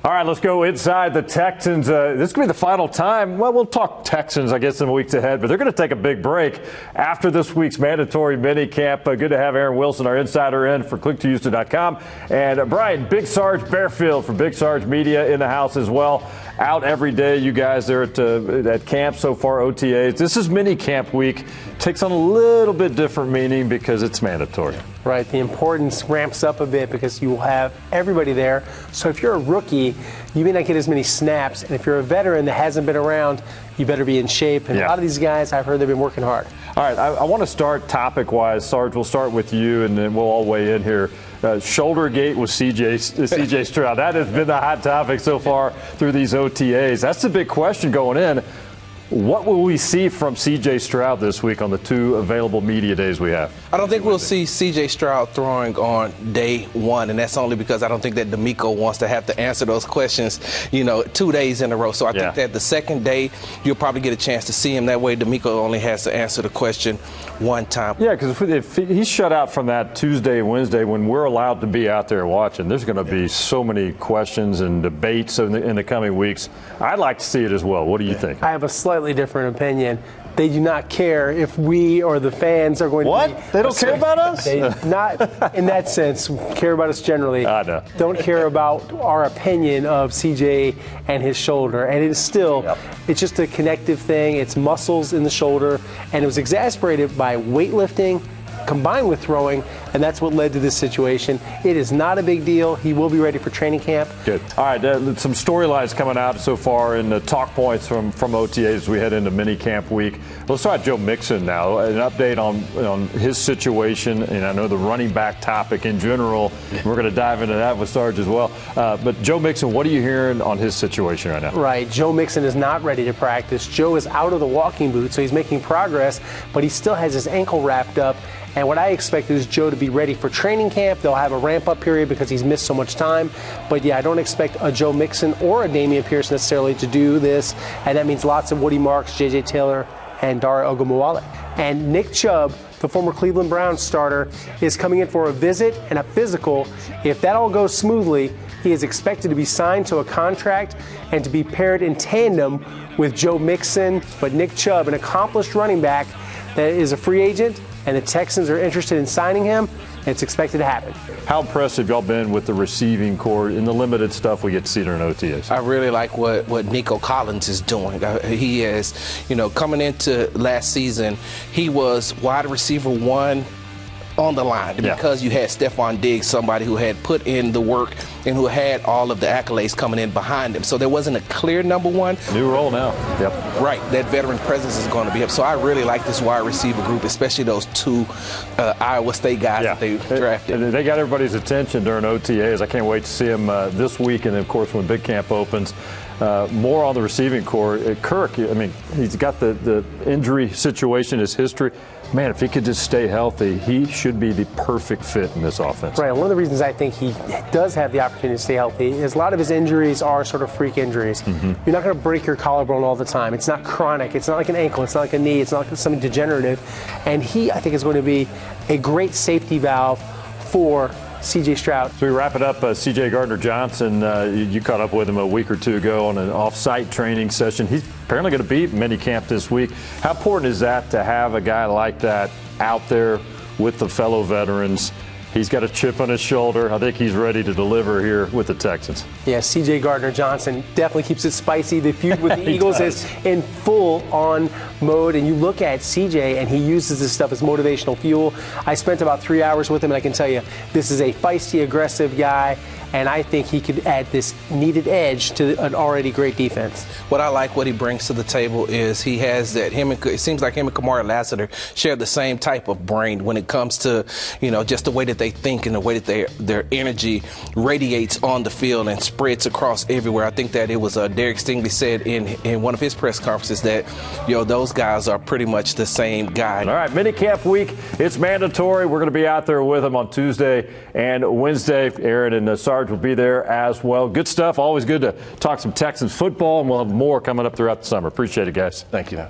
All right, let's go inside the Texans. This could be the final time. Well, we'll talk Texans, I guess, in the weeks ahead, but they're going to take a big break after this week's mandatory minicamp. Good to have Aaron Wilson, our insider, in for click2houston.com. And Brian, Big Sarge Bearfield from Big Sarge Media in the house as well. Out every day, you guys there at camp so far, OTAs. This is minicamp week. Takes on a little bit different meaning because it's mandatory. Right, the importance ramps up a bit because you will have everybody there. So if you're a rookie, you may not get as many snaps. And if you're a veteran that hasn't been around, you better be in shape. And a lot of these guys, I've heard they've been working hard. All right, I want to start topic-wise. Sarge, we'll start with you, and then we'll all weigh in here. Shoulder gate with CJ Stroud. That has been the hot topic so far through these OTAs. That's the big question going in. What will we see from C.J. Stroud this week on the 2 available media days we have? I don't think we'll see C.J. Stroud throwing on day 1, and that's only because I don't think that D'Amico wants to have to answer those questions, 2 days in a row. So I think that the second day you'll probably get a chance to see him. That way D'Amico only has to answer the question one time. Yeah, because if he's shut out from that Tuesday and Wednesday when we're allowed to be out there watching, there's going to be so many questions and debates in the coming weeks. I'd like to see it as well. What do you think? I have a slightly different opinion. They do not care if we or the fans are going to be. They don't care about us? They not in that sense care about us generally. I know. Don't care about our opinion of CJ and his shoulder. And it is still, it's just a connective thing. It's muscles in the shoulder. And it was exacerbated by weightlifting combined with throwing, and that's what led to this situation. It is not a big deal. He will be ready for training camp. Good. All right, some storylines coming out so far in the talk points from OTAs as we head into minicamp week. Let's talk Joe Mixon now. An update on his situation, and I know the running back topic in general. We're going to dive into that with Sarge as well. But Joe Mixon, what are you hearing on his situation right now? Right. Joe Mixon is not ready to practice. Joe is out of the walking boot, so he's making progress, but he still has his ankle wrapped up. And what I expect is Joe to be ready for training camp. They'll have a ramp-up period because he's missed so much time. But, I don't expect a Joe Mixon or a Dameon Pierce necessarily to do this. And that means lots of Woody Marks, J.J. Taylor, and Dare Ogunbowale. And Nick Chubb, the former Cleveland Browns starter, is coming in for a visit and a physical. If that all goes smoothly, he is expected to be signed to a contract and to be paired in tandem with Joe Mixon. But Nick Chubb, an accomplished running back that is a free agent, and the Texans are interested in signing him, and it's expected to happen. How impressed have y'all been with the receiving core in the limited stuff we get to see during OTAs? I really like what Nico Collins is doing. He is, coming into last season, he was wide receiver 1 on the line because you had Stephon Diggs, somebody who had put in the work and who had all of the accolades coming in behind him. So there wasn't a clear number 1. New role now. Yep. Right. That veteran presence is going to be up. So I really like this wide receiver group, especially those 2 Iowa State guys that they drafted. They got everybody's attention during OTAs. I can't wait to see them this week, and then, of course, when Big Camp opens. More on the receiving core. Kirk, he's got the injury situation, his history. Man, if he could just stay healthy, he should be the perfect fit in this offense. Right. One of the reasons I think he does have the opportunity to stay healthy is a lot of his injuries are sort of freak injuries. Mm-hmm. You're not going to break your collarbone all the time. It's not chronic. It's not like an ankle. It's not like a knee. It's not like something degenerative. And he, I think, is going to be a great safety valve for C.J. Stroud. So we wrap it up. C.J. Gardner Johnson, you caught up with him a week or 2 ago on an off-site training session. He's apparently going to be at minicamp this week. How important is that to have a guy like that out there with the fellow veterans? He's got a chip on his shoulder. I think he's ready to deliver here with the Texans. Yeah, C.J. Gardner Johnson definitely keeps it spicy. The feud with the Eagles is in full-on mode. And you look at C.J., and he uses this stuff as motivational fuel. I spent about 3 hours with him, and I can tell you, this is a feisty, aggressive guy. And I think he could add this needed edge to an already great defense. What I like what he brings to the table is he has that it seems like him and Kamari Lassiter share the same type of brain when it comes to, just the way that they think and the way that their energy radiates on the field and spreads across everywhere. I think that it was Derek Stingley said in one of his press conferences that, those guys are pretty much the same guy. All right, minicamp week, it's mandatory. We're going to be out there with him on Tuesday and Wednesday. Aaron and Sarge will be there as well. Good stuff. Always good to talk some Texans football, and we'll have more coming up throughout the summer. Appreciate it, guys. Thank you.